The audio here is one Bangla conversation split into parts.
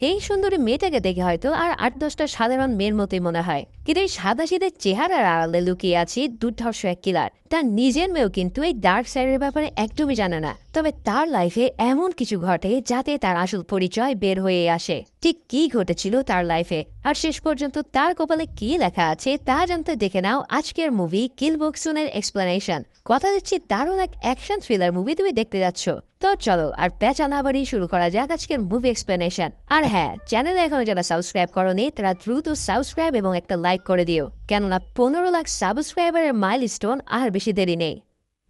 এই সুন্দরী মেয়েটাকে দেখে হয়তো আর ৮-১০টা সাধারণ মেয়ের মতোই মনে হয়, কিন্তু এই সাদাসিধে চেহারার আড়ালে লুকিয়ে আছে দুর্ধর্ষ এক কিলার। তার নিজের মেয়েও কিন্তু এই ডার্ক সাইডের ব্যাপারে একদমই জানে না, তবে তার লাইফে এমন কিছু ঘটে যাতে তার আসল পরিচয় বের হয়ে আসে। ঠিক কি ঘটেছিল তার লাইফে, আর শেষ পর্যন্ত তার কপালে কি লেখা আছে তা জানতে দেখে নাও আজকের মুভি কিল বক্সুনের এক্সপ্লেনেশন। কথা দিচ্ছি দারুণ এক অ্যাকশন থ্রিলার মুভি তুমি দেখতে যাচ্ছ। তো চলো আর পেঁচা না বাড়িয়ে শুরু করা যাক আজকের মুভি এক্সপ্লেনেশন। আর হ্যাঁ, চ্যানেলে এখনো যারা সাবস্ক্রাইব করোনি তারা দ্রুত সাবস্ক্রাইব এবং একটা লাইক করে দিও, কেননা 15 লাখ সাবস্ক্রাইবারের মাইলস্টোন আর বেশি দেরি নেই।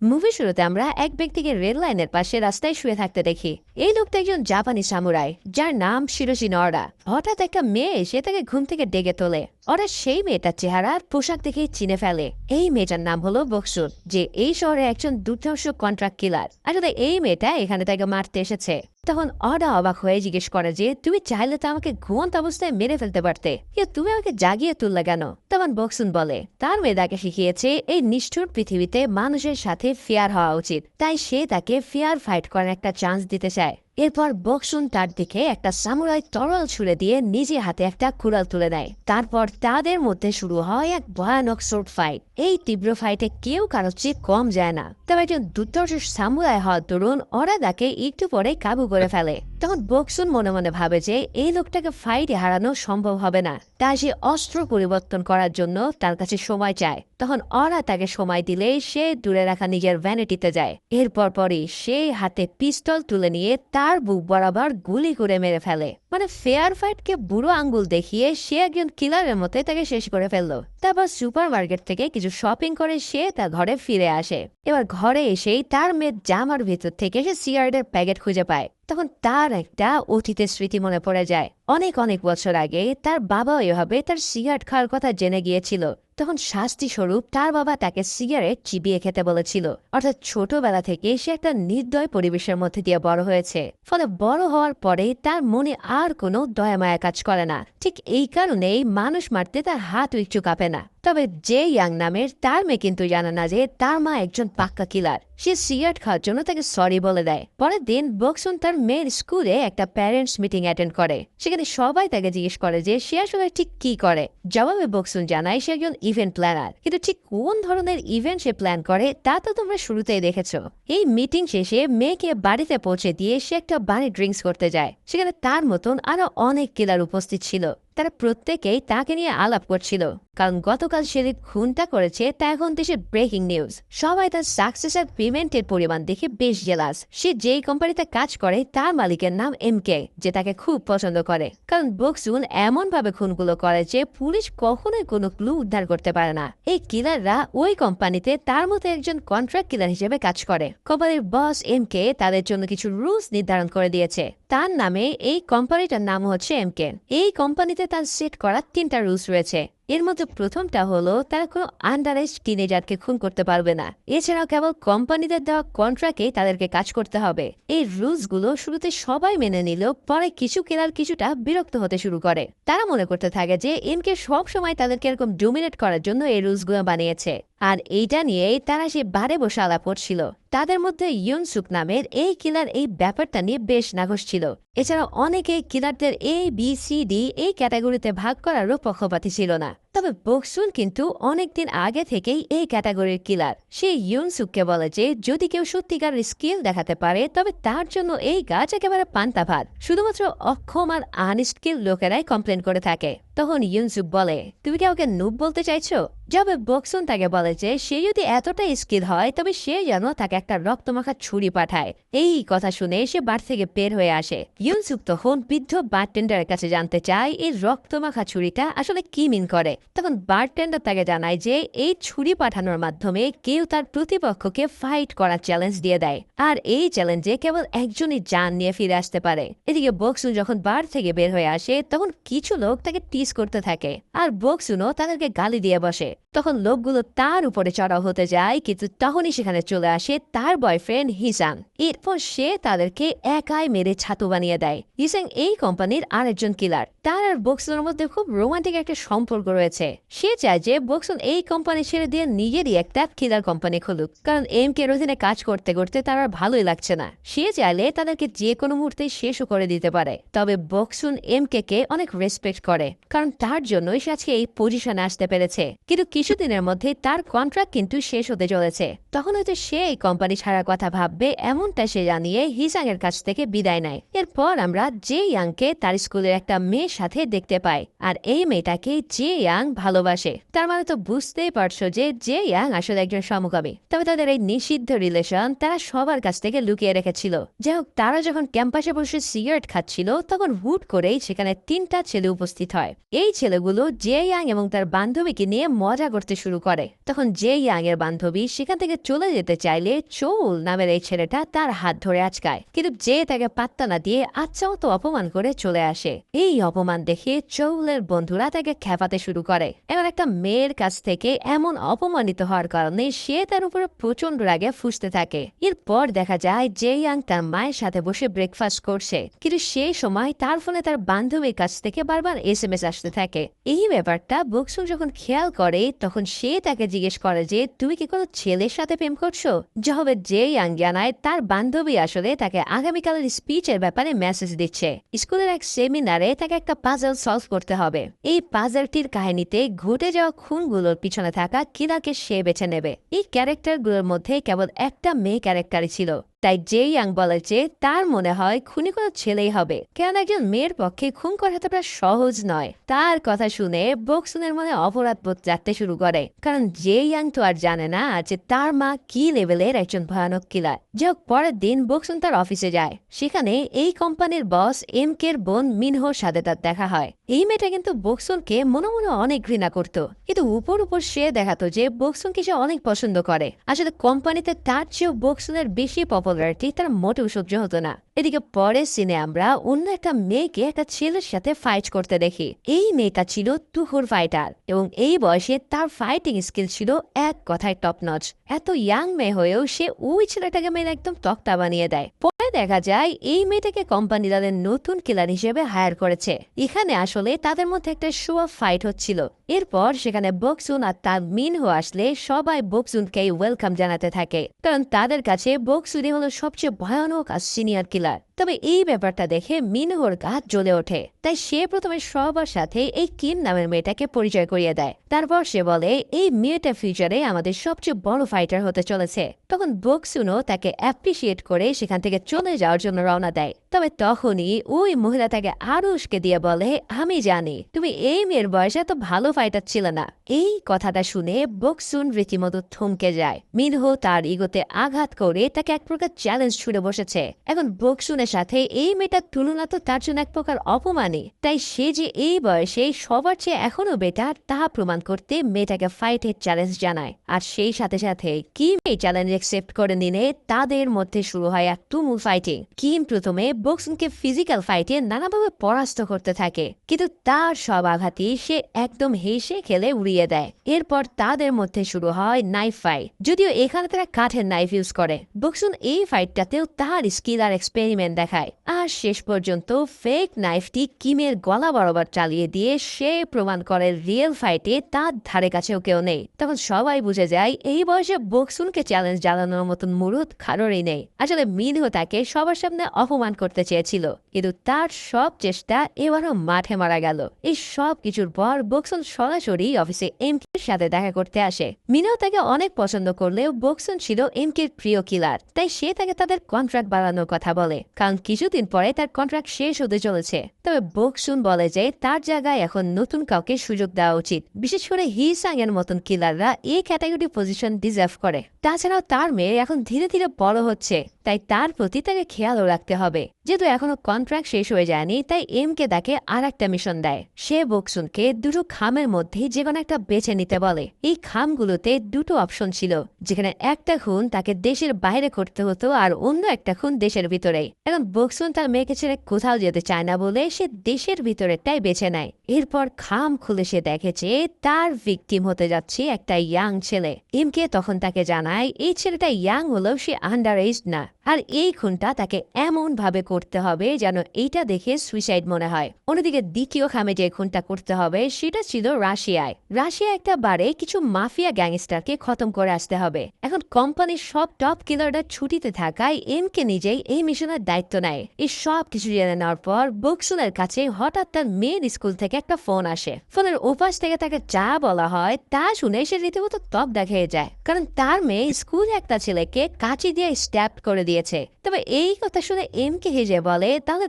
মুভি শুরুতে আমরা এক ব্যক্তিকে রেল লাইনের পাশে রাস্তায় শুয়ে থাকতে দেখি। এই লোকটা একজন জাপানি সামুরাই, যার নাম শিরোশি নরা। হঠাৎ একটা মেয়ে এসে তাকে ঘুম থেকে ডেকে তোলে। ওরা সেই মেয়েটার চেহারা আর পোশাক দেখে চিনে ফেলে। এই মেয়েটার নাম হলো বক্সুন, যে এই শহরে একজন দুর্ধর্ষ কন্ট্রাক্ট কিলার। আসলে এই মেয়েটা এখানে তাকে মারতে এসেছে। তখন অডা অবাক হয়ে জিজ্ঞেস করে যে তুমি চাইলে তো আমাকে ঘুমন্ত অবস্থায় মেরে ফেলতে পারতে, কিন্তু তুমি আমাকে জাগিয়ে তুললে কেন? তখন বক্সুন বলে তার মেয়ে তাকে শিখিয়েছে এই নিষ্ঠুর পৃথিবীতে মানুষের সাথে ফেয়ার হওয়া উচিত, তাই সে তাকে ফেয়ার ফাইট করার একটা চান্স দিতে চায়। এরপর বক্সুন তার দিকে একটা সামুরাই তরোয়াল ছুড়ে দিয়ে নিজে হাতে একটা কুড়াল তুলে দেয়। তারপর তাদের মধ্যে শুরু হয় এক ভয়ানক সোর্ড ফাইট। এই তীব্র ফাইটে কেউ কারোর চেয়ে কম যায় না, তবে একজন দুর্ধর্ষ সামুরাই হওয়ার দরুন ওরা তাকে একটু পরে কাবু করে ফেলে। তখন বক্সুন মনে মনে ভাবে যে এই লোকটাকে ফাইটে হারানো সম্ভব হবে না, তাই সে অস্ত্র পরিবর্তন করার জন্য তার কাছে সময় চায়। তখন ওরা তাকে সময় দিলে সে দূরে রাখা নিজের ভ্যানিটিতে যায়। এরপর পরই সে হাতে পিস্তল তুলে নিয়ে তার বুক বরাবর গুলি করে মেরে ফেলে। মানে ফেয়ার ফাইটকে বুড়ো আঙ্গুল দেখিয়ে সে একজন কিলারের মতো তাকে শেষ করে ফেললো। তারপর সুপার মার্কেট থেকে কিছু শপিং করে সে তার ঘরে ফিরে আসে। এবার ঘরে এসেই তার মেয়ের জামার ভিতর থেকে সে সিগারেটের প্যাকেট খুঁজে পায়। তখন তার একটা অতীতের স্মৃতি মনে পড়ে যায়। অনেক অনেক বছর আগে তার বাবা এভাবে তার সিগারেট খাওয়ার কথা জেনে গিয়েছিল। তখন শাস্তি স্বরূপ তার বাবা তাকে সিগারেট চিবিয়ে খেতে বলেছিল। অর্থাৎ ছোটবেলা থেকে সে একটা নির্দয় পরিবেশের মধ্যে দিয়ে বড় হয়েছে, ফলে বড় হওয়ার পরে তার মনে আর কোনো দয়ামায়া কাজ করে না। ঠিক এই কারণেই মানুষ মারতে তার হাত একটু কাঁপে না। তবে যে ইয়াং নামের তার মেয়ে কিন্তু জানে না যে তার মা একজন পাক্কা কিলার। সে সিগারেট খাওয়ার জন্য তাকে সরি বলে দেয়। পরের দিন বক্সুন তার মেয়ের স্কুলে একটা প্যারেন্টস মিটিং অ্যাটেন্ড করে। সেখানে সবাই তাকে জিজ্ঞেস করে যে সে আসলে ঠিক কি করে। জবাবে বক্সুন জানায় সে একজন ইভেন্ট প্ল্যানার, কিন্তু ঠিক কোন ধরনের ইভেন্ট সে প্ল্যান করে তা তো তোমরা শুরুতেই দেখেছ। এই মিটিং শেষে মেয়েকে বাড়িতে পৌঁছে দিয়ে সে একটা বাড়ি ড্রিঙ্কস করতে যায়। সেখানে তার মতন আরো অনেক কিলার উপস্থিত ছিল। তারা প্রত্যেকেই তাকে নিয়ে আলাপ করছিল, কারণ গতকাল সে খুনটা করেছে তা এখন দেশের ব্রেকিং নিউজ। সবাই তার সাকসেস আর পেমেন্টের পরিমাণ দেখে বেশ জেলাস। সে যেই কোম্পানিতে কাজ করে তার মালিকের নাম এমকে, যে তাকে খুব পছন্দ করে, কারণ বক্সুন এমন ভাবে খুনগুলো করে যে পুলিশ কখনোই কোনো ক্লু উদ্ধার করতে পারে না। এই কিলাররা ওই কোম্পানিতে তার মতো একজন কন্ট্রাক্ট কিলার হিসেবে কাজ করে। কোম্পানির বস এমকে তাদের জন্য কিছু রুলস নির্ধারণ করে দিয়েছে। তার নামে এই কোম্পানিটার নাম হচ্ছে এমকে। এই কোম্পানিতে তার সেট করা 3টা রুলস রয়েছে। এর মধ্যে প্রথমটা হলো তারা কোনো আন্ডার এজ টিনেজারকে খুন করতে পারবে না। এছাড়াও কেবল কোম্পানিদের দেওয়া কন্ট্রাক্টে তাদেরকে কাজ করতে হবে। এই রুলস গুলো শুরুতে সবাই মেনে নিলেও পরে কিছু কিলার কিছুটা বিরক্ত হতে শুরু করে। তারা মনে করতে থাকে যে এমকে সব সময় তাদেরকে এরকম ডোমিনেট করার জন্য এই রুলস গুলো বানিয়েছে। আর এইটা নিয়েই তারা সে বারে বসে আলাপ করছিল। তাদের মধ্যে ইউনসুক নামের এই কিলার এই ব্যাপারটা নিয়ে বেশ নাখোশ ছিল। এছাড়াও অনেকে কিলারদের ABCD এই ক্যাটাগরিতে ভাগ করারও পক্ষপাতী ছিল না। তবে বক্সুন কিন্তু অনেকদিন আগে থেকেই এই ক্যাটাগরির কিলার। সে ইউনসুককে বলে যে যদি কেউ সত্যিকার স্কিল দেখাতে পারে তবে তার জন্য এই কাজ একেবারে পান্তা ভাত। শুধুমাত্র অক্ষম আর আনস্কিল লোকেরাই কমপ্লেন করে থাকে। তখন ইউনসুক বলে তুমি কি ওকে নুব বলতে চাইছো? যবে বক্সুন তাকে বলে যে সে যদি এতটা স্কিল হয় তবে সে যেন তাকে একটা রক্তমাখা ছুরি পাঠায়। এই কথা শুনে সে বার থেকে বের হয়ে আসে। ইউনসুক তখন বৃদ্ধ বারটেন্ডারের কাছে জানতে চায় এই রক্তমাখা ছুরিটা আসলে কি মিন করে। তখন বারটেন্ডার তাকে জানায় যে এই ছুরি পাঠানোর মাধ্যমে কেউ তার প্রতিপক্ষকে ফাইট করার চ্যালেঞ্জ দিয়ে দেয়, আর এই চ্যালেঞ্জে কেবল একজনই জান নিয়ে ফিরে আসতে পারে। এদিকে বক্সুন যখন বার থেকে বের হয়ে আসে তখন কিছু লোক তাকে টিস করতে থাকে, আর বক্সুনও তাদেরকে গালি দিয়ে বসে। তখন লোকগুলো তার উপরে চড়াও হতে যায়, কিন্তু তখনই সেখানে চলে আসে তার বয়ফ্রেন্ড হিসাং। এরপর সে তাদেরকে একাই মেরে ছাতু বানিয়ে দেয়। হিসাং এই কোম্পানির আরেকজন কিলার। তার আর বক্সনের মধ্যে খুব রোমান্টিক একটা সম্পর্ক রয়েছে। সে চায় যে বক্সন এই কোম্পানি ছেড়ে দিয়ে নিজেরই একটা কিলার কোম্পানি খুলুক, কারণ এম কে অধীনে কাজ করতে করতে তার আর ভালোই লাগছে না। সে চাইলে তাদেরকে যে কোনো মুহূর্তে শেষও করে দিতে পারে। তবে বক্সুন এম কে অনেক রেসপেক্ট করে, কারণ তার জন্যই সে আজকে এই পজিশনে আসতে পেরেছে। কিন্তু কিছুদিনের মধ্যে তার কন্ট্রাক্ট কিন্তু শেষ হতে চলেছে। তখন হয়তো সে এই কোম্পানি ছাড়ার কথা ভাববে, এমনটা সে জানিয়ে হিসাং এর কাছ থেকে বিদায় নেয়। এরপর আমরা জে ইয়াংকে তার স্কুলের একটা মেয়ের সাথে দেখতে পাই, আর এই মেয়েটাকে জে ইয়াং ভালোবাসে। তার মানে তো বুঝতেই পারছো যে জে ইয়াং আসলে একজন সমকামী। তবে তাদের এই নিষিদ্ধ রিলেশন তারা সবার কাছ থেকে লুকিয়ে রেখেছিল। যাই হোক, তারা যখন ক্যাম্পাসে বসে সিগারেট খাচ্ছিল তখন হুট করেই সেখানে 3টা ছেলে উপস্থিত হয়। এই ছেলেগুলো জে ইয়াং এবং তার বান্ধবীকে নিয়ে মজা করতে শুরু করে। তখন জে ইয়াং এর বান্ধবী সেখান থেকে চলে যেতে চাইলে চৌল নামের এই ছেলেটা তার হাত ধরে আটকায়, কিন্তু জে তাকে পাত্তা না দিয়ে আচ্ছা মতো অপমান করে চলে আসে। এই অপমান দেখে চৌলের বন্ধুরা তাকে খেপাতে শুরু করে। এবার একটা মেয়ের কাছ থেকে এমন অপমানিত হওয়ার কারণে সে তার উপরে প্রচন্ড রাগে ফুঁসতে থাকে। এরপর দেখা যায় জে ইয়াং তার মায়ের সাথে বসে ব্রেকফাস্ট করছে, কিন্তু সেই সময় তার ফোনে তার বান্ধবীর কাছ থেকে বারবার SMS আসতে থাকে। এই ব্যাপারটা বক্সুন যখন খেয়াল করে তখন সে তাকে জিজ্ঞেস করে যে তুমি কি কোনো ছেলের সাথে প্রেম করছো। যবে জে ইয়াং জানায় তার বান্ধবী আসলে তাকে আগামীকালের স্পিচের ব্যাপারে মেসেজ দিচ্ছে। স্কুলের এক সেমিনারে তাকে একটা পাজল সলভ করতে হবে। এই পাজলটির কাহিনীতে ঘটে যাওয়া খুনগুলোর পিছনে থাকা কিলারকে সে বেছে নেবে। এই ক্যারেক্টারগুলোর মধ্যে কেবল একটা মেয়ে ক্যারেক্টারই ছিল। তাই জে ইয়াং বলে যে তার মনে হয় খুনি কোনো ছেলেই হবে, কেন একজন মেয়ের পক্ষে খুন করা এতটা সহজ নয়। তার কথা শুনে বক্সুনের মনে অপরাধ বোধ জাগতে শুরু করে, কারণ জে ইয়াং তো আর জানে না যে তার মা কি লেভেলের একজন ভয়ানক কিলার। যাক, পরের দিন বক্সুন তার অফিসে যায়। সেখানে এই কোম্পানির বস এম কের বোন মিনহোর সাথে তার দেখা হয়। এই মেয়েটা কিন্তু বক্সুনকে মনে মনে অনেক ঘৃণা করত, কিন্তু উপর উপর সে দেখাতো যে বক্সুনকে সে অনেক পছন্দ করে। আসলে কোম্পানিতে তার চেয়েও বক্সুনের বেশি পপুলারিটি তার মোটেও সহ্য হতো না। এদিকে পরের সিনে আমরা অন্য একটা মেয়েকে একটা ছেলের সাথে ফাইট করতে দেখি। এই মেয়েটা ছিল তুহুর ফাইটার, এবং এই বয়সে তার ফাইটিং স্কিল ছিল এক কথায় টপ নচ। এত ইয়াং মেয়ে হয়েও সে ওই ছেলেটাকে মেয়ে একদম তক্তা বানিয়ে দেয়। পরে দেখা যায় এই মেয়েটাকে কোম্পানি তাদের নতুন কিলার হিসেবে হায়ার করেছে। এখানে আসলে তাদের মধ্যে একটা শো অফ ফাইট হচ্ছিল। এরপর সেখানে বক্সুন আর তার মিনহো আসলে সবাই বক্সুনকে ওয়েলকাম জানাতে থাকে, কারণ তাদের কাছে বক্সুনই হলো সবচেয়ে ভয়ানক আর সিনিয়র কিলার। তবে এই ব্যাপারটা দেখে মিনহোর গা জ্বলে ওঠে। তাই সে প্রথমে সবার সাথে এই কিম নামের মেয়েটাকে পরিচয় করিয়ে দেয়। তারপর সে বলে এই মেয়েটা ফিউচারে আমাদের সবচেয়ে বড় ফাইটার হতে চলেছে। তখন বক্সুনও তাকে অ্যাপ্রিসিয়েট করে সেখান থেকে চলে যাওয়ার জন্য রওনা দেয়। তবে তখনই ওই মহিলা তাকে আরো উস্কে দিয়ে বলে আমি জানি তুমি এই মেয়ের বয়সে তো ভালো ফাইটার ছিল না। এই কথাটা শুনে বক্সুন রীতিমতো থমকে যায়। মিনহো তার ইগোতে আঘাত করে তাকে এক প্রকার চ্যালেঞ্জ ছুড়ে বসেছে। এখন বক্সুনের সাথে এই মেয়েটার তুলনা তো তার জন্য এক প্রকার অপমানই। তাই সে যে এই বয়সে সবার চেয়ে এখনো বেটার তা প্রমাণ করতে মেয়েটাকে ফাইটের চ্যালেঞ্জ জানায়। আর সেই সাথে সাথে কিম এই চ্যালেঞ্জ অ্যাকসেপ্ট করে নিলে তাদের মধ্যে শুরু হয় এক তুমুল ফাইটিং। কিম প্রথমে বক্সুনকে ফিজিক্যাল ফাইটে নানাভাবে পরাস্ত করতে থাকে, কিন্তু তার সব আঘাতই সে একদম হেসে খেলে উড়িয়ে দেয়। এরপর তাদের মধ্যে শুরু হয় নাইফ ফাইট, যদিও এখানে তারা কাঠের নাইফ ইউজ করে। বক্সুন এই ফাইটটাতেও তার স্কিল আর এক্সপেরিমেন্ট দেখায়, আর শেষ পর্যন্ত ফেক নাইফটি কিমের গলা বরাবর চালিয়ে দিয়ে সে প্রমাণ করে রিয়েল ফাইটে তার ধারে কাছেও কেউ নেই। তখন সবাই বুঝে যায় এই বয়সে বক্সুনকে চ্যালেঞ্জ জানানোর মতন মুরুদ কারোরই নেই। আসলে মিনহো তাকে সবার সামনে অপমান করতে চেয়েছিল, কিন্তু তার সব চেষ্টা এবারও মাঠে মারা গেল। এই সব কিছুর পর বক্সুন সরাসরি অফিসে এম কের সাথে দেখা করতে আসে। মিনহো তাকে অনেক পছন্দ করলেও বক্সুন ছিল এম কের প্রিয় কিলার, তাই সে তাকে তাদের কন্ট্রাক্ট বাড়ানোর কথা বলে, কারণ কিছুদিন পরে তার কন্ট্রাক্ট শেষ হতে চলেছে। তবে বক্সুন বলে যে তার জায়গায় এখন নতুন কাউকে সুযোগ দেওয়া উচিত, বিশেষ করে হিসাং এর মতন কিলাররা এই ক্যাটাগরি পজিশন ডিজার্ভ করে। তাছাড়াও তার মেয়ে এখন ধীরে ধীরে বড় হচ্ছে, তাই তার প্রতি তাকে খেয়ালও রাখতে হবে। যেহেতু এখনো কন্ট্রাক্ট শেষ হয়ে যায়নি, তাই এম কে তাকে আর একটা মিশন দেয়। সে বক্সুনকে দুটো খামের মধ্যে যে কোনো একটা বেছে নিতে দিতে বলে। এই খামগুলোতে দুটো অপশন ছিল, যেখানে একটা খুন তাকে দেশের বাইরে করতে হতো আর অন্য একটা খুন দেশের ভিতরে। এখন বক্সুন তার মেয়েকে ছেড়ে কোথাও যেতে চায় না বলে সে দেশের ভিতরেরটাই বেছে নেয়। এরপর খাম খুলে সে দেখে যে তার ভিকটিম হতে যাচ্ছে একটা ইয়াং ছেলে। এমকে তখন তাকে জানায় এই ছেলেটা ইয়াং হলেও সে আন্ডার এজ না, আর এই খুনটা তাকে এমন ভাবে করতে হবে যেন এইটা দেখে সুইসাইড মনে হয়। অন্যদিকে দ্বিতীয় খামে যে খুনটা করতে হবে সেটা ছিল রাশিয়ায়। রাশিয়া একটা বারে কিছু মাফিয়া গ্যাংস্টারকে খতম করে আসতে হবে। এখন কোম্পানির সব টপ কিলাররা ছুটিতে থাকায় এমকে নিজেই এই মিশনের দায়িত্ব নেয়। এই সব কিছু জেনে নেওয়ার পর বক্সুনের কাছে হঠাৎ তার মেয়ের স্কুল থেকে একটা ফোন আসে। ফোনের ওপাশ থেকে তাকে যা বলা হয় তা শুনে সে রীতিমতো তবদা খেয়ে যায়, কারণ তার মেয়ে স্কুলে একটা ছেলেকে কাঁচি দিয়ে স্ট্যাপ করে দিয়েছে। তবে এই কথা শুনে এমকে হেসে বলে, তাহলে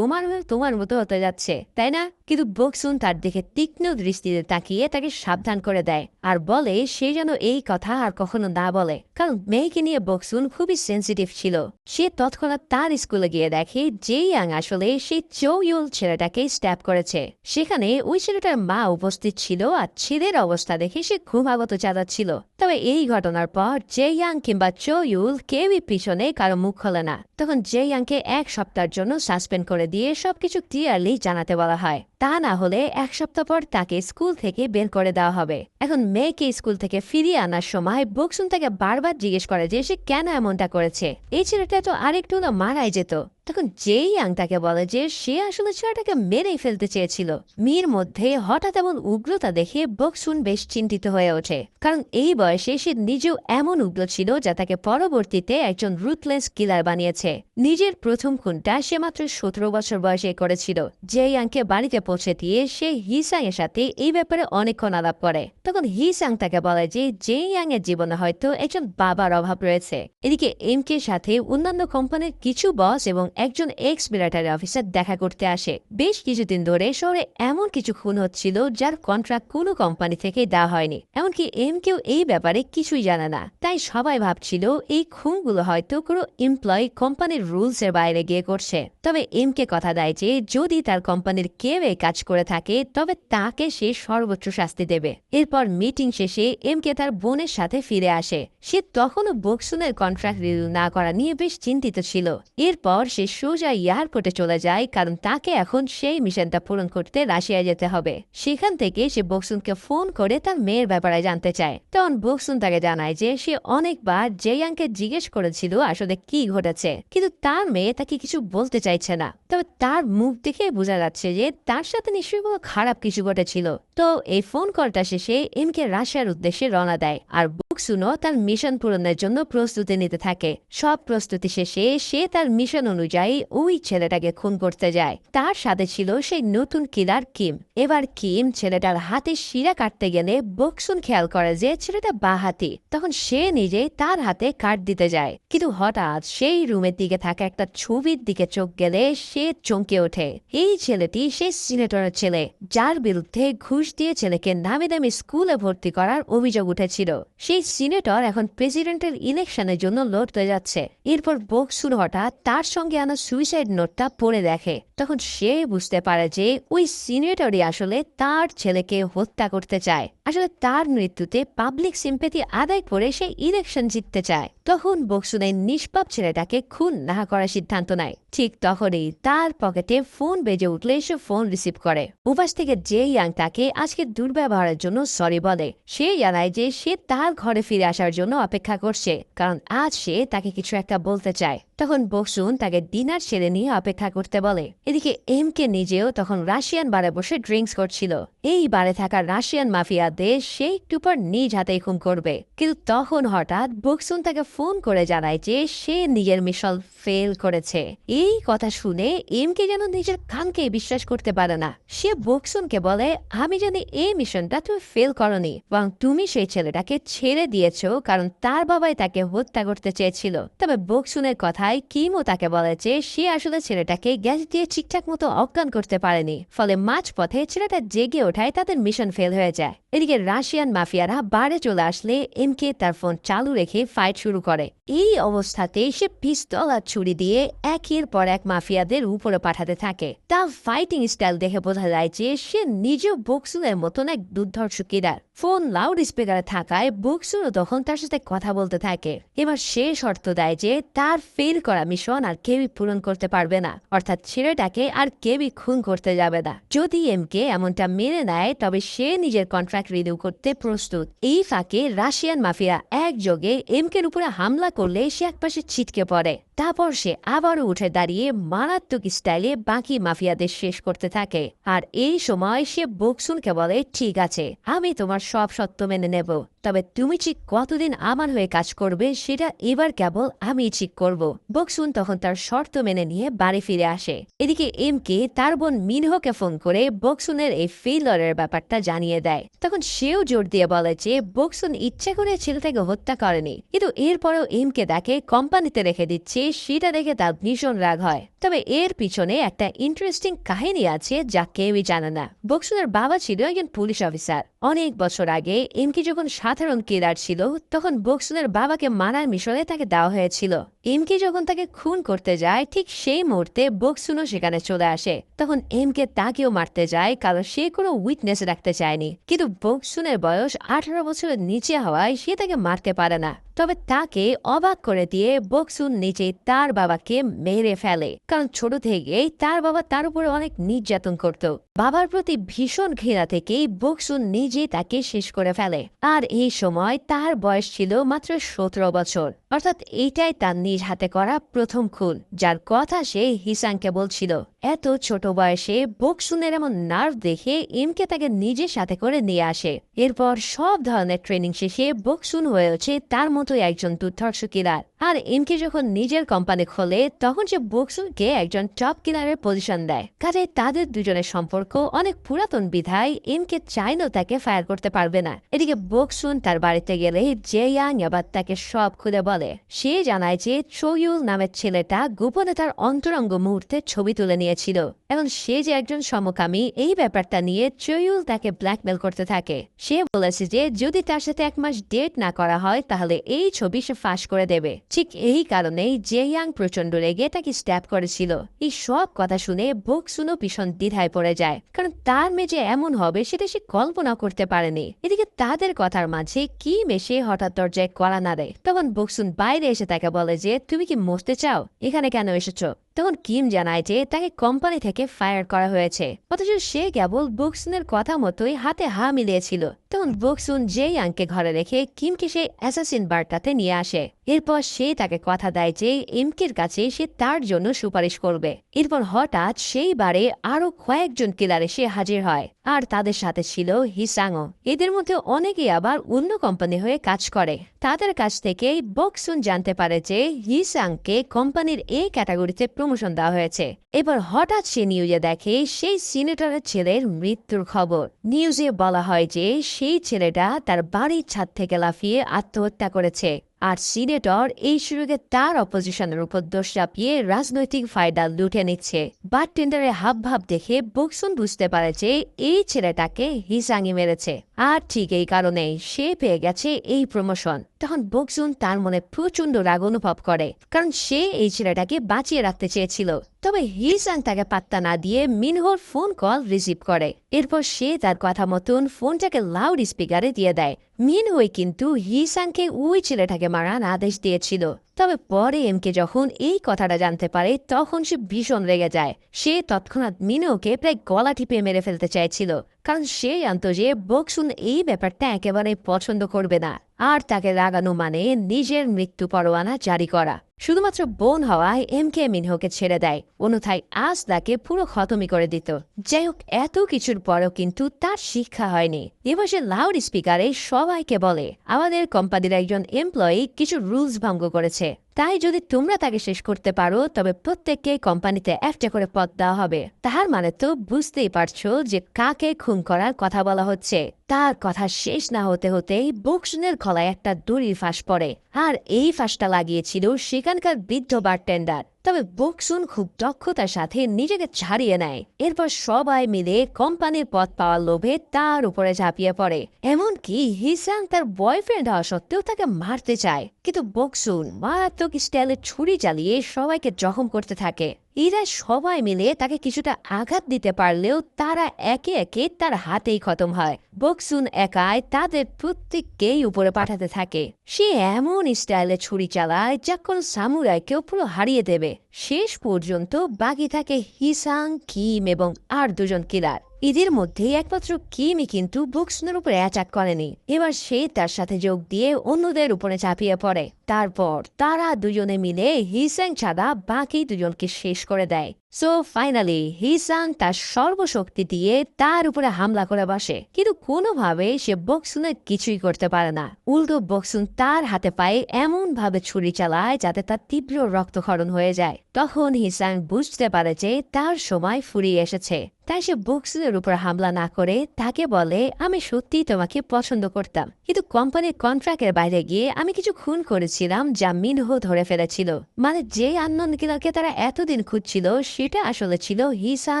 তোমার মতো হতে যাচ্ছে তাই না? কিন্তু বক্সুন তার দিকে তীক্ষ্ণ দৃষ্টিতে তাকিয়ে তাকে সাবধান করে দেয় আর বলে সে যেন এই কথা আর কখনো না বলে, কারণ মেয়েকে নিয়ে বক্সুন খুবই সেন্সিটিভ ছিল। সে তৎক্ষণাৎ তার স্কুলে গিয়ে দেখে যে ইয়াং আসলে সেই চৌ ইউল ছেলেটাকে স্ট্যাপ করেছে। সেখানে ওই ছেলেটার মা উপস্থিত ছিল আর ছেলের অবস্থা দেখে সে ঘুমাগত চাঁদাচ্ছিল। তবে এই ঘটনার পর জে ইয়াং কিংবা চৌ ইউল কেউই পিছনে কারো মুখ খোলে না। তখন জে ইয়াংকে 1 সপ্তাহের জন্য সাসপেন্ড করে দিয়ে সবকিছু ক্লিয়ারলি জানাতে বলা হয়, তা না হলে 1 সপ্তাহ পর তাকে স্কুল থেকে বের করে দেওয়া হবে। এখন মেয়েকে স্কুল থেকে ফিরিয়ে আনার সময় বক্সুন তাকে বারবার জিজ্ঞেস করে যে সে কেন এমনটা করেছে, এই ছেলেটা তো আরেকটু না মারাই যেত। তখন জে ইয়াং তাকে বলে যে সে আসলে ছেলেটাকে মেরেই ফেলতে চেয়েছিল। মেয়ের মধ্যে হঠাৎ এমন উগ্রতা দেখে বক্সুন বেশ চিন্তিত হয়ে ওঠে, কারণ এই বয়সে সে নিজেও এমন উগ্র ছিল যা তাকে পরবর্তীতে একজন রুথলেস কিলার বানিয়েছে। নিজের প্রথম খুনটা সে মাত্র 17 বছর বয়সে করেছিল। জে ইয়াংকে বাড়িতে পৌঁছে দিয়ে সে হিসাং এর সাথে এই ব্যাপারে অনেকক্ষণ আলাপ করে। তখন হিসাং তাকে বলে যে জে ইয়াং এর জীবনে হয়তো একজন বাবার অভাব রয়েছে। এদিকে এমকে সাথে অন্যান্য কোম্পানির কিছু বস এবং একজন এক্স মিলিটারি অফিসার দেখা করতে আসে। বেশ কিছুদিন ধরে শহরে এমন কিছু খুন হচ্ছিল যার কন্ট্রাক্ট কোনো কোম্পানি থেকে দেওয়া হয়নি, এমনকি এমকেও এই ব্যাপারে কিছুই জানে না। তাই সবাই ভাবছিল এই খুনগুলো হয়তো কোনো এমপ্লয়ি কোম্পানির রুলস এর বাইরে গিয়ে করছে। তবে এমকে কথা দেয় যে যদি তার কোম্পানির কেউ এই কাজ করে থাকে তবে তাকে সে সর্বোচ্চ শাস্তি দেবে। এরপর মিটিং শেষে এমকে তার বোনের সাথে ফিরে আসে। সে তখনও বক্সুনের কন্ট্রাক্ট রিনিউ না করা নিয়ে বেশ চিন্তিত ছিল। এরপর সে সোজা এয়ারপোর্টে চলে যায়, কারণ তাকে এখন সেই মিশনটা পূরণ করতে রাশিয়ায় যেতে হবে। সেখান থেকে সে বক্সুনকে ফোন করে তার মেয়ের ব্যাপারে জানতে চায়। তখন বক্সুন তাকে জানায় যে সে অনেকবার জেয়াংকে জিজ্ঞেস করেছিল আসলে কি ঘটেছে, কিন্তু তার মেয়ে তাকে কিছু বলতে চাইছে না। তবে তার মুখ দেখে বোঝা যাচ্ছে যে তার সাথে নিশ্চয়ই কোনো খারাপ কিছু ঘটেছিল। তো এই ফোন কলটা শেষে এমকে রাশিয়ার উদ্দেশ্যে রওনা দেয়, আর বক্সুনও তার মিশন পূরণের জন্য প্রস্তুতি নিতে থাকে। সব প্রস্তুতি শেষে সে তার মিশন অনুযায়ী ওই ছেলেটাকে খুন করতে যায়। তার সাথে ছিল সেই নতুন কিলার কিম। এবার কিম ছেলেটার হাতে শিরা কাটতে গেলে বক্সুন খেয়াল করে যে ছেলেটা বাহাতি। তখন সে নিজে তার হাতে কাট দিতে যায়, কিন্তু হঠাৎ সেই রুমের দিকে থাকা একটা ছবির দিকে চোখ গেলে সে চমকে ওঠে। এই ছেলেটি সেই সিনেটরের ছেলে, যার বিরুদ্ধে ঘুষ দিয়ে ছেলেকে নামি দামি স্কুলে ভর্তি করার অভিযোগ উঠেছিল। সেই সিনেটর এখন প্রেসিডেন্টের ইলেকশনের জন্য লড়তে যাচ্ছে। এরপর বক্সুন হঠাৎ তার সঙ্গে আনা সুইসাইড নোটটা পড়ে দেখে। তখন সে বুঝতে পারে যে ওই সিনেটরই আসলে তার ছেলেকে হত্যা করতে চায়। আসলে তার মৃত্যুতে পাবলিক সিম্পেথি আদায় করে সে ইলেকশন জিততে চায়। তখন বক্সুনের নিষ্পাপ ছেলেটাকে খুন না করার সিদ্ধান্ত নেয়। ঠিক তখনই তার পকেটে ফোন বেজে উঠলে সে ফোন রিসিভ করে। উপাস থেকে জে ইয়াং তাকে আজকে দুর্ব্যবহারের জন্য সরি বলে। সে জানায় যে সে তার ঘরে ফিরে আসার জন্য অপেক্ষা করছে, কারণ আজ সে তাকে কিছু একটা বলতে চায়। তখন বক্সুন তাকে ডিনার সেরে নিয়ে অপেক্ষা করতে বলে। এদিকে এমকে নিজেও তখন রাশিয়ান বারে বসে ড্রিঙ্কস করছিল। এই বারে থাকা রাশিয়ান মাফিয়াদের সে একটু পর নিজ হাতেই খুন করবে, কিন্তু তখন হঠাৎ বক্সুন তাকে ফোন করে জানায় যে সে নিজের মিশন ফেল করেছে। এই কথা শুনে এমকে যেন নিজের কানকে বিশ্বাস করতে পারে না। সে বক্সুনকে বলে, আমি জানি এই মিশনটা তুমি ফেল করনি, এবং তুমি সেই ছেলেটাকে ছেড়ে দিয়েছ কারণ তার বাবাই তাকে হত্যা করতে চেয়েছিল। তবে বক্সুনের কথায় কিমও তাকে বলে যে সে আসলে ছেলেটাকে গ্যাস দিয়ে ঠিকঠাক মতো অজ্ঞান করতে পারেনি, ফলে মাঝপথে ছেলেটা জেগে ওঠায় তাদের মিশন ফেল হয়ে যায়। এদিকে রাশিয়ান মাফিয়ারা বারে চলে আসলে এমকে তার ফোন চালু রেখে ফাইট শুরু করে। এই অবস্থাতে সে পিস্তল আর ছুরি দিয়ে একের পর এক মাফিয়াদের উপরে পাঠাতে থাকে। তার ফাইটিং স্টাইল দেখে বোঝা যায় যে সে নিজেও বক্সুনের মতন এক দুর্ধর্ষ কিলার। ফোন লাউড স্পিকারে থাকায় বক্সুরও তখন তার সাথে কথা বলতে থাকে। এবার সে শর্ত দেয় যে তার ফেল করা মিশন আর কেউই পূরণ করতে পারবে না, অর্থাৎ ছেলেটাকে আর কেউই খুন করতে যাবে না। যদি এমকে এমনটা মেনে নেয় তবে সে নিজের কন্ট্রাক্ট রিনিউ করতে প্রস্তুত। এই ফাঁকে রাশিয়ান মাফিয়া একযোগে এমকের উপরে হামলা করলে সে একপাশে ছিটকে পড়ে। তারপর সে আবারও উঠে দাঁড়িয়ে মারাত্মক স্টাইলে বাকি মাফিয়াদের শেষ করতে থাকে। আর এই সময় সে বক্সুনকে বলে, ঠিক আছে, আমি তোমার সব সত্য মেনে নেব, তবে তুমি ঠিক কতদিন আমার হয়ে কাজ করবে সেটা এবার কেবল আমি ঠিক করব। বক্সুন তখন তার শর্ত মেনে নিয়ে বাড়ি ফিরে আসে। এদিকে এমকে তার বোন মিনহোকে ফোন করে বক্সুনের এই ফেইলরের ব্যাপারটা জানিয়ে দেয়। তখন সেও জোর দিয়ে বলে যে বক্সুন ইচ্ছে করে ছেলেটাকে হত্যা করেনি, কিন্তু এরপরেও এমকে তাকে কোম্পানিতে রেখে দিচ্ছে, সেটা দেখে তার ভীষণ রাগ হয়। তবে এর পিছনে একটা ইন্টারেস্টিং কাহিনী আছে যা কেউই জানে না। বক্সুনের বাবা ছিল একজন পুলিশ অফিসার। অনেক বছর আগে এমকে যখন সাধারণ কিলার ছিল তখন বক্সুনের বাবাকে মারার মিশনে তাকে দেওয়া হয়েছিল। এমকে যখন তাকে খুন করতে যায় ঠিক সেই মুহূর্তে বক্সুনও সেখানে চলে আসে। তখন এমকে তাকেও মারতে যায়, কারণ সে কোনো উইটনেস রাখতে চায়নি। কিন্তু বক্সুনের বয়স 18 বছরের নিচে হওয়ায় সে তাকে মারতে পারে না। তবে তাকে অবাক করে দিয়ে বক্সুন নিজেই তার বাবাকে মেরে ফেলে, কারণ ছোট থেকেই তার বাবা তার উপরে অনেক নির্যাতন করত। বাবার প্রতি ভীষণ ঘৃণা থেকেই বক্সুন নিজে তাকে শেষ করে ফেলে। আর এই সময় তার বয়স ছিল মাত্র 17 বছর, অর্থাৎ এইটাই তার নিজ হাতে করা প্রথম খুন, যার কথা সে হিসাংকে বলছিল। এত ছোট বয়সে বক্সুনের এমন নার্ভ দেখে এমকে তাকে নিজের সাথে করে নিয়ে আসে। এরপর সব ধরনের ট্রেনিং শেষে বক্সুন হয়েছে তার মতোই একজন দুর্ধর্ষ কিলার। আর এমকে যখন নিজের কোম্পানি খোলে তখন সে বক্সুনকে একজন টপ কিলারের পজিশন দেয়। কাজে তাদের দুজনের সম্পর্ক অনেক পুরাতন বিধায় এমকে চাইলেও তাকে ফায়ার করতে পারবে না। এদিকে বক্সুন তার বাড়িতে গেলে জেয়াং এবার তাকে সব খুলে বলে। সে জানায় যে চোয়ুল নামের ছেলেটা গোপনে তার অন্তরঙ্গ মুহূর্তে ছবি তুলে নিয়েছিল। এখন সে যে একজন সমকামী এই ব্যাপারটা নিয়ে চোয়ুল তাকে ব্ল্যাকমেল করতে থাকে। সে বলেছে যে যদি তার সাথে 1 মাস ডেট না করা হয় তাহলে এই ছবি সে ফাঁস করে দেবে। ঠিক এই কারণেই জেয়াং প্রচন্ড রেগে তাকে স্ট্যাপ করেছিল। এই সব কথা শুনে বক্সুনও ভীষণ দ্বিধায় পড়ে যায়, কারণ তার মেয়ে যে এমন হবে সেটা সে কল্পনা করতে পারেনি। এদিকে তাদের কথার মাঝে কি মেশে হঠাৎ দরজায় কড়া নাড়ে। তখন বক্সুন বাইরে এসে তাকে বলে যে তুমি কি মরতে চাও, এখানে কেন এসেছো? তখন কিম জানায় যে তাকে কোম্পানি থেকে ফায়ার করা হয়েছে, অথচ সে কেবল বক্সুনের কথা মতোই হাতে হা মিলিয়েছিল। তখন বক্সুন জেয়াংকে ঘরে রেখে কিমকে সেই অ্যাসাসিন বারটাতে নিয়ে আসে। এরপর সে তাকে কথা দেয় যে এমকের কাছে সে তার জন্য সুপারিশ করবে। এরপর হঠাৎ সেই বারে আরো কয়েকজন কিলার এসে হাজির হয়, আর তাদের সাথে ছিল হিসাংও। এদের মধ্যে অনেকেই আবার অন্য কোম্পানি হয়ে কাজ করে। তাদের কাছ থেকেই বক্সুন জানতে পারে যে হিসাংকে কোম্পানির এই ক্যাটাগরিতে প্রমোশন দেওয়া হয়েছে। এবার হঠাৎ সে নিউজে দেখে সেই সিনেটরের ছেলের মৃত্যুর খবর। নিউজে বলা হয় যে সেই ছেলেটা তার বাড়ির ছাদ থেকে লাফিয়ে আত্মহত্যা করেছে। আর সিনেটর এই সুযোগে তার অপোজিশনের উপর দোষ চাপিয়ে রাজনৈতিক ফায়দা লুটে নিচ্ছে। বারটেন্ডারের হাবভাব দেখে বক্সুন বুঝতে পারে যে এই ছেলেটাকে হিসাংই মেরেছে, আর ঠিক এই কারণেই সে পেয়ে গেছে এই প্রমোশন। তখন বক্সুন তার মনে প্রচন্ড রাগ অনুভব করে, কারণ সে এই ছেলেটাকে বাঁচিয়ে রাখতে চেয়েছিল। তবে হিসাং তাকে পাত্তা না দিয়ে মিনহোর ফোন কল রিসিভ করে। এরপর সে তার কথা মতন ফোনটাকে লাউড স্পিকারে দিয়ে দেয়। মিনহোই কিন্তু হিসাংকে ওই ছেলেটাকে মারার আদেশ দিয়েছিল। তবে পরে এমকে যখন এই কথাটা জানতে পারে তখন সে ভীষণ রেগে যায়। সে তৎক্ষণাৎ মিনহোকে প্রায় গলা টিপে মেরে ফেলতে চাইছিল, কারণ সে জানত যে বক্সুন এই ব্যাপারটা একেবারে পছন্দ করবে না, আর তাকে রাগানো মানে নিজের মৃত্যু পরোয়ানা জারি করা। শুধুমাত্র বোন হওয়ায় এমকে মিনহোকে ছেড়ে দেয়, অন্যথায় আজ তাকে পুরো খতমই করে দিত। যাই হোক, এত কিছুর পরও কিন্তু তার শিক্ষা হয়নি। এবার সে লাউড স্পিকারে সবাইকে বলে আমাদের কোম্পানির একজন এমপ্লয়ি কিছু রুলস ভঙ্গ করেছে, তাই যদি তোমরা তাকে শেষ করতে পারো তবে প্রত্যেককে কোম্পানিতে একটা করে পদ দেওয়া হবে। তার মানে তো বুঝতেই পারছো যে কাকে খুন করার কথা বলা হচ্ছে। তার কথা শেষ না হতে হতেই বক্সুনের গলায় একটা দড়ির ফাঁস পড়ে, আর এই ফাঁসটা লাগিয়েছিল সেখানকার বৃদ্ধ বারটেন্ডার। তবে বকসুন খুব দক্ষতার সাথে নিজেকে ছাড়িয়ে নেয়। এরপর সবাই মিলে কোম্পানির পদ পাওয়ার লোভে তার উপরে ঝাঁপিয়ে পড়ে। এমনকি হিসাং তার বয়ফ্রেন্ড হওয়া সত্ত্বেও তাকে মারতে চায়, কিন্তু বকসুন মারাত্মক স্টাইলে ছুরি চালিয়ে সবাইকে জখম করতে থাকে। এরা সবাই মিলে তাকে কিছুটা আঘাত দিতে পারলেও তারা একে একে তার হাতেই খতম হয়। বকসুন একাই তাদের প্রত্যেককেই উপরে পাঠাতে থাকে। সে এমন স্টাইলে ছুরি চালায় যা কোনো সামুরাইকেও পুরো হারিয়ে দেবে। শেষ পর্যন্ত বাকি থাকে হিসাং, কিম এবং আর দুজন কিলার। এদের মধ্যে একমাত্র কিমই কিন্তু বকসুনের উপরে অ্যাটাক করেনি। এবার সে তার সাথে যোগ দিয়ে অন্যদের উপরে চাপিয়ে পড়ে। তারপর তারা দুজনে মিলে হিসাং ছাড়া বাকি দুজনকে শেষ করে দেয়। সো ফাইনালি হিসাং তার সর্বশক্তি দিয়ে তার উপরে হামলা করে বসে, কিন্তু কোনোভাবে সে বকসুনের কিছুই করতে পারে না। উল্টো বকসুন তার হাতে পায়ে এমন ভাবে ছুরি চালায় যাতে তার তীব্র রক্তক্ষরণ হয়ে যায়। তখন হিসাং বুঝতে পারে যে তার সময় ফুরিয়ে এসেছে। তাই সে বকসুনের উপর হামলা না করে তাকে বলে, আমি সত্যিই তোমাকে পছন্দ করতাম, কিন্তু কোম্পানির কন্ট্রাক্টের বাইরে গিয়ে আমি কিছু খুন করেছিলাম যা মিনহো ধরে ফেলেছিল। মানে যে আননোন কিলারকে তারা এতদিন খুঁজছিল সেটা আসলে ছিল হিসাং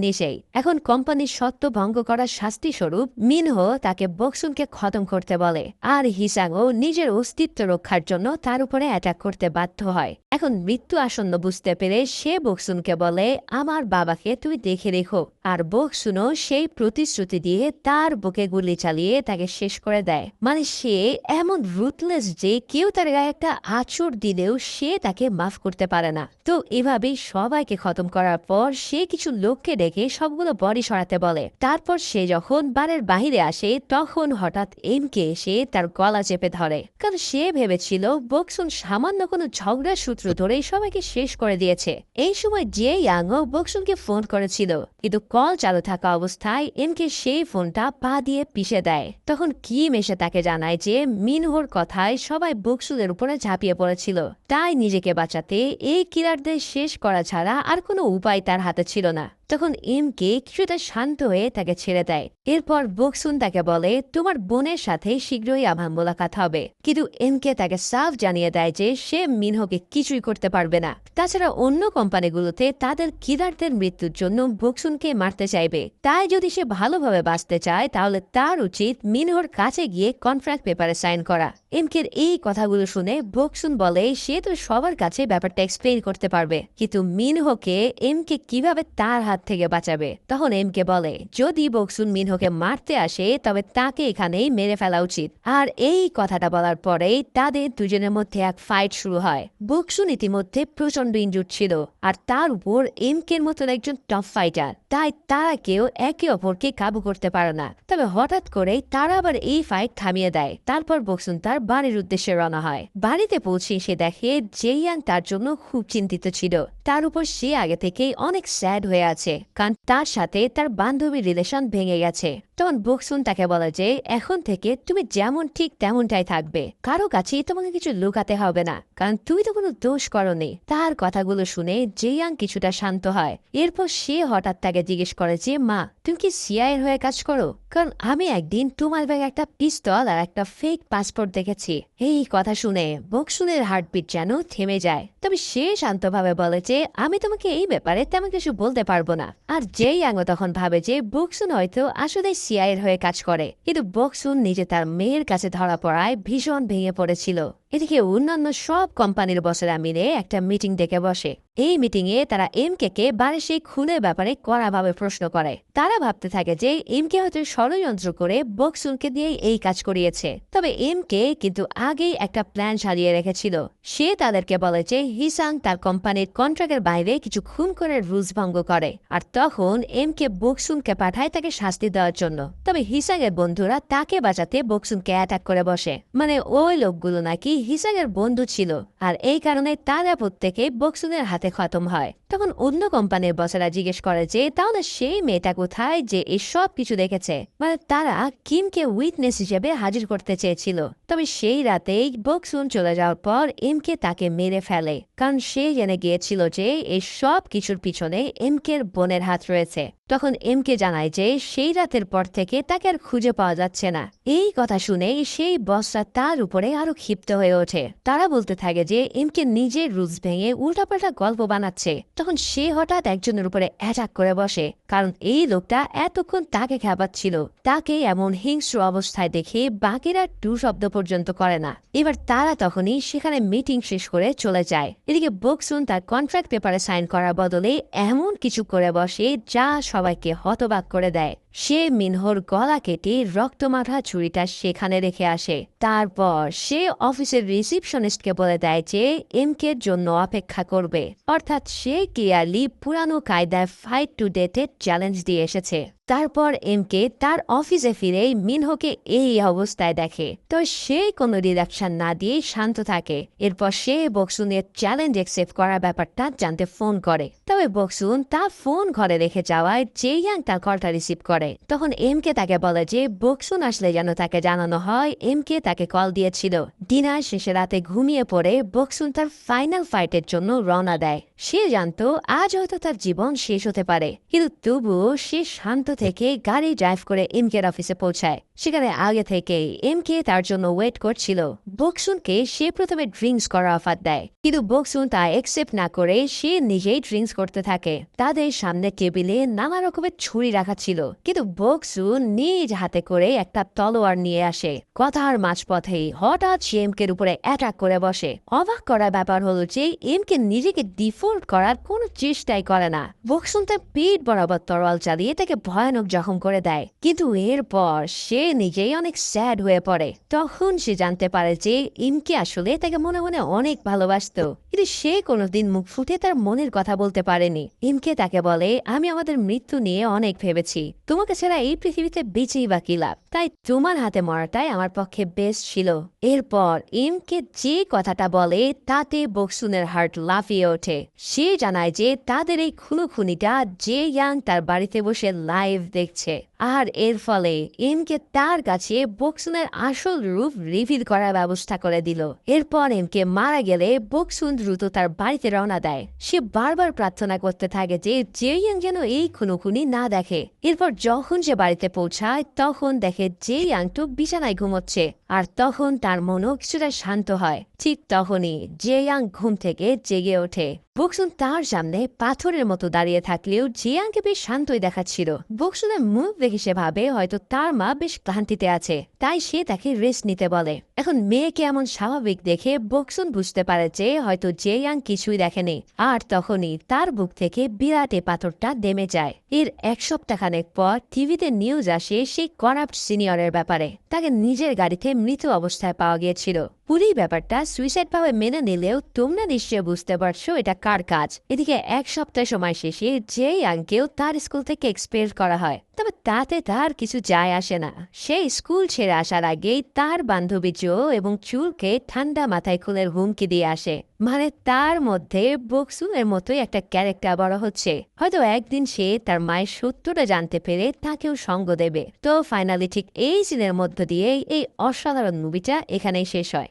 নিজেই। এখন কোম্পানির সত্য ভঙ্গ করার শাস্তি স্বরূপ মিনহো তাকে বকসুনকে খতম করতে বলে, আর হিসাংও নিজের অস্তিত্ব রক্ষার জন্য তার উপরে অ্যাটাক করতে বাধ্য হয়। এখন মৃত্যু আসন্ন বুঝতে পেরে সে বকসুনকে বলে, আমার বাবাকে তুই দেখে রেখো। আর বকসুনও সেই প্রতিশ্রুতি দিয়ে তার বুকে গুলি চালিয়ে তাকে শেষ করে দেয়। মানে সে এমন রুথলেস যে কেউ তার গায়ে একটা আঁচড় দিলেও সে তাকে মাফ করতে পারে না। তো এভাবেই সবাইকে খতম করার পর সে কিছু লোককে ডেকে সবগুলো বডি সরাতে বলে। তারপর সে যখন বাড়ির বাহিরে আসে তখন হঠাৎ এমকে এসে তার গলা চেপে ধরে, কারণ সে ভেবেছিল বকসুন সামান্য কোনো ঝগড়ার সূত্র ধরে সবাইকে শেষ করে দিয়েছে। এই সময় যে ইয়াংও বকসুনকে ফোন করেছিল, কিন্তু কল চালু থাকা অবস্থায় এমকে সেই ফোনটা পা দিয়ে পিষে দেয়। তখন কিম এসে তাকে জানায় যে মিনহোর কথায় সবাই বকসুনের উপরে ঝাঁপিয়ে পড়েছিল, তাই নিজেকে বাঁচাতে এই কিলারদের শেষ করা ছাড়া আর কোনো উপায় তার হাতে ছিল না। তখন এমকে কিছুটা শান্ত হয়ে তাকে ছেড়ে দেয়। এরপর বকসুন তাকে বলে, তোমার বোনের সাথে শীঘ্রই আমার মোলাকাত হবে। কিন্তু এমকে তাকে সাফ জানিয়ে দেয় যে সে মিনহোকে কিছুই করতে পারবে না। তাছাড়া অন্য কোম্পানিগুলোতে তাদের কিলারদের মৃত্যুর জন্য বকসুনকে মারতে চাইবে। তাই যদি সে ভালোভাবে বাঁচতে চায় তাহলে তার উচিত মিনহোর কাছে গিয়ে কন্ট্রাক্ট পেপারে সাইন করা। এমকের এই কথাগুলো শুনে বকসুন বলে সে তো সবার কাছে ব্যাপারটা এক্সপ্লেইন করতে পারবে, কিন্তু মিনহোকে এমকে কিভাবে তার হাত থেকে বাঁচাবে। তখন এমকে বলে, যদি বকসুন মিনহোকে মারতে আসে তবে তাকে এখানেই মেরে ফেলা উচিত। আর এই কথাটা বলার পরেই তাদের দুজনের মধ্যে এক ফাইট শুরু হয়। বকসুন ইতিমধ্যে প্রচন্ড ইনজুর্ড ছিল, আর তার উপর এমকের মতন একজন টপ ফাইটার, তাই তারা কেউ একে অপরকে কাবু করতে পারে না। তবে হঠাৎ করেই তারা আবার এই ফাইট থামিয়ে দেয়। তারপর বকসুন তার বাড়ির উদ্দেশ্যে রওনা হয়। বাড়িতে পৌঁছে সে দেখে জেইয়াং তার জন্য খুব চিন্তিত ছিল। তার উপর সে আগে থেকেই অনেক স্যাড হয়ে আছে, কারণ তার সাথে তার বান্ধবীর রিলেশন ভেঙে গেছে। তখন বকসুন তাকে বলে যে এখন থেকে তুমি যেমন ঠিক তেমনটাই থাকবে, কারো কাছে তোমাকে কিছু লুকাতে হবে না, কারণ তুমি তো কোনো দোষ করনি। তার কথাগুলো শুনে জেইয়াং কিছুটা শান্ত হয়। এরপর সে হঠাৎ তাকে জিজ্ঞেস করে যে মা, তুমি কি সিআইএর হয়ে কাজ করো? কারণ আমি একদিন তোমার ব্যাগে একটা পিস্তল আর একটা ফেক পাসপোর্ট দেখেছি। এই কথা শুনে বকসুনের হার্টবিট যেন থেমে যায়। তবে সে শান্তভাবে বলে যে আমি তোমাকে এই ব্যাপারে তেমন কিছু বলতে পারবো না। আর জেইয়াং তখন ভাবে যে বকসুন হয়তো আসলে সিআইএর হয়ে কাজ করে, কিন্তু বকসুন নিজে তার মেয়ের কাছে ধরা পড়ায় ভীষণ ভেঙে পড়েছিল। এদিকে অন্যান্য সব কোম্পানির বসেরা মিলে একটা মিটিং ডেকে বসে। এই মিটিং এ তারা এমকে কে বাড়ির সেই খুনের ব্যাপারে কড়াভাবে প্রশ্ন করে। তারা ভাবতে থাকে যে এমকে হয়তো ষড়যন্ত্র করে বকসুনকে দিয়ে এই কাজ করিয়েছে। তবে এমকে কিন্তু আগেই একটা প্ল্যান সাজিয়ে রেখেছিল। সে তাদেরকে বলে যে হিসাং তার কোম্পানির কন্ট্রাক্টের বাইরে কিছু খুন করে রুলস ভঙ্গ করে, আর তখন এমকে বকসুনকে পাঠায় তাকে শাস্তি দেওয়ার জন্য। তবে হিসাং এর বন্ধুরা তাকে বাঁচাতে বকসুনকে অ্যাটাক করে বসে। মানে ওই লোকগুলো নাকি হিসাংয়ের বন্ধু ছিল, আর এই কারণে তারা প্রত্যেকে বকসুনের হাতে খতম হয়। তখন অন্য কোম্পানির বসেরা জিজ্ঞেস করে যে তাহলে সেই মেয়েটা কোথায় যে এই সব কিছু দেখেছে। মানে তারা কিমকে উইটনেস হিসেবে হাজির করতে চেয়েছিল। তবে সেই রাতেই বকসুন চলে যাওয়ার পর এমকে তাকে মেরে ফেলে, কারণ সে জেনে গিয়েছিল যে এই সব কিছুর পিছনে এমকের বোনের হাত রয়েছে। তখন এমকে জানায় যে সেই রাতের পর থেকে তাকে আর খুঁজে পাওয়া যাচ্ছে না। এই কথা শুনে সেই বসরা তার উপরে আরো ক্ষিপ্ত হয়ে হয়ে ওঠে। তারা বলতে থাকে যে এমকে নিজের রুলস ভেঙে উল্টাপাল্টা গল্প বানাচ্ছে। তখন সে হঠাৎ একজনের উপরে অ্যাটাক করে বসে, কারণ এই লোকটা এতক্ষণ তাকে খেপাচ্ছিল। তাকে এমন হিংস্র অবস্থায় দেখে বাকিরা টু শব্দ পর্যন্ত করে না। এবার তারা তখনই সেখানে মিটিং শেষ করে চলে যায়। এদিকে বক্সুন তার কন্ট্রাক্ট পেপারে সাইন করার বদলে এমন কিছু করে বসে যা সবাইকে হতবাক করে দেয়। সে মিনহোর গলা কেটে রক্তমাখা ছুরিটা সেখানে রেখে আসে। তারপর সে অফিসের রিসিপশনিস্টকে বলে দেয় যে এমকের জন্য অপেক্ষা করবে। অর্থাৎ সে ক্লিয়ারলি পুরানো কায়দায় ফাইট টু ডেথে চ্যালেঞ্জ দিয়ে এসেছে। তারপর এমকে তার অফিসে ফিরে মিনহোকে এই অবস্থায় দেখে, তো সে কোনো রিয়াকশন না দিয়ে শান্ত থাকে। এরপর সে বক্সুনের চ্যালেঞ্জ অ্যাকসেপ্ট করার ব্যাপারটা জানতে ফোন করে। তবে বক্সুন তার ফোন ঘরে রেখে যাওয়ায় জেইয়াং তার কলটা রিসিভ করে। তখন এমকে তাকে বলে যে বক্সুন আসলে যেন তাকে জানানো হয় এমকে তাকে কল দিয়েছিল। ডিনার শেষে রাতে ঘুমিয়ে পড়ে বক্সুন তার ফাইনাল ফাইটের জন্য রওনা দেয়। সে জানতো আজ হয়তো তার জীবন শেষ হতে পারে, কিন্তু তবুও সে শান্ত থেকে গাড়ি ড্রাইভ করে এমকের অফিসে পৌঁছায়। সেখানে আগে থেকেই এমকে তার জন্য ওয়েট করছিল। বক্সুনকে সে প্রথমে ড্রিঙ্কস করার অফার দেয়, কিন্তু বক্সুন তা অ্যাকসেপ্ট না করে সে নিজেই ড্রিঙ্কস করতে থাকে। তাদের সামনে টেবিলে নানা রকমের ছুরি রাখা ছিল, কিন্তু বক্সুন নিজ হাতে করে একটা তলোয়ার নিয়ে আসে। কথার মাঝপথেই হঠাৎ সে এমকের উপরে অ্যাটাক করে বসে। অবাক করার ব্যাপার হলো যে এমকে নিজেকে ডিফল্ট করার কোনো চেষ্টাই করে না। বক্সুন তার পেট বরাবর তরোয়াল চালিয়ে তাকে ভয়ানক জখম করে দেয়, কিন্তু এরপর সে নিজেই অনেক স্যাড হয়ে পড়ে। তখন সে জানতে পারে যে এমকে আসলে তাকে মনে মনে অনেক ভালোবাসত, কিন্তু সে কোনোদিন মুখ ফুটে তার মনের কথা বলতে পারেনি। এমকে তাকে বলে, আমি আমাদের মৃত্যু নিয়ে অনেক ভেবেছি, তোমাকে ছাড়া এই পৃথিবীতে বেঁচেই বা কি লাভ, তাই তোমার হাতে মরাটাই আমার পক্ষে বেস্ট ছিল। এরপর এমকে যে কথাটা বলে তাতে বক্সুনের হার্ট লাফিয়ে ওঠে। সে জানায় যে তাদের এই খুনোখুনিটা জেইয়াং তার বাড়িতে বসে লাইভ দেখছে, আর এর ফলে এমকে তার কাছে বক্সুনের আসল রূপ রিভিল করার ব্যবস্থা করে দিল। এরপর এমকে মারা গেলে বক্সুন দ্রুত তার বাড়িতে রওনা দেয়। সে বারবার প্রার্থনা করতে থাকে যে জেইয়াং যেন এই খুনোখুনি না দেখে। এরপর যখন সে বাড়িতে পৌঁছায় তখন দেখে জেইয়াং তো বিছানায় ঘুমোচ্ছে, আর তখন তার মনও কিছুটা শান্ত হয়। ঠিক তখনই জেইয়াং ঘুম থেকে জেগে ওঠে। বক্সুন তার সামনে পাথরের মতো দাঁড়িয়ে থাকলেও জিয়াংকে বেশ শান্তই দেখাচ্ছিল। বক্সুনের মুখ দেখে সে ভাবে হয়তো তার মা বেশ ক্লান্তিতে আছে, তাই সে তাকে রেস্ট নিতে বলে। এখন মেয়েকে এমন স্বাভাবিক দেখে বক্সুন বুঝতে পারে যে হয়তো জিয়াং কিছুই দেখেনি, আর তখনই তার বুক থেকে বিরাট পাথরটা নেমে যায়। এর এক সপ্তাহখানেক পর টিভিতে নিউজ আসে সেই করাপ্ট সিনিয়রের ব্যাপারে। তাকে নিজের গাড়িতে মৃত অবস্থায় পাওয়া গিয়েছিল। পুরো ব্যাপারটা সুইসাইড ভাবে মেনে নিলেও তোমরা নিশ্চয় বুঝতে পারছো এটা কার কাজ। এদিকে এক সপ্তাহ সময় শেষে জেইয়াংকেও তার স্কুল থেকে এক্সপেল করা হয়, তবে তাতে তার কিছু যায় আসে না। সে স্কুল ছেড়ে আসার আগেই তার বান্ধবী জো এবং চুলকে ঠান্ডা মাথায় খুলের হুমকি দিয়ে আসে, মানে তার মধ্যে বক্সুনের মতোই একটা ক্যারেক্টার বড় হচ্ছে। হয়তো একদিন সে তার মায়ের সত্যটা জানতে পেরে তাকেও সঙ্গ দেবে। তো ফাইনালি ঠিক এই সিনের মধ্য দিয়ে এই অসাধারণ মুভিটা এখানেই শেষ হয়।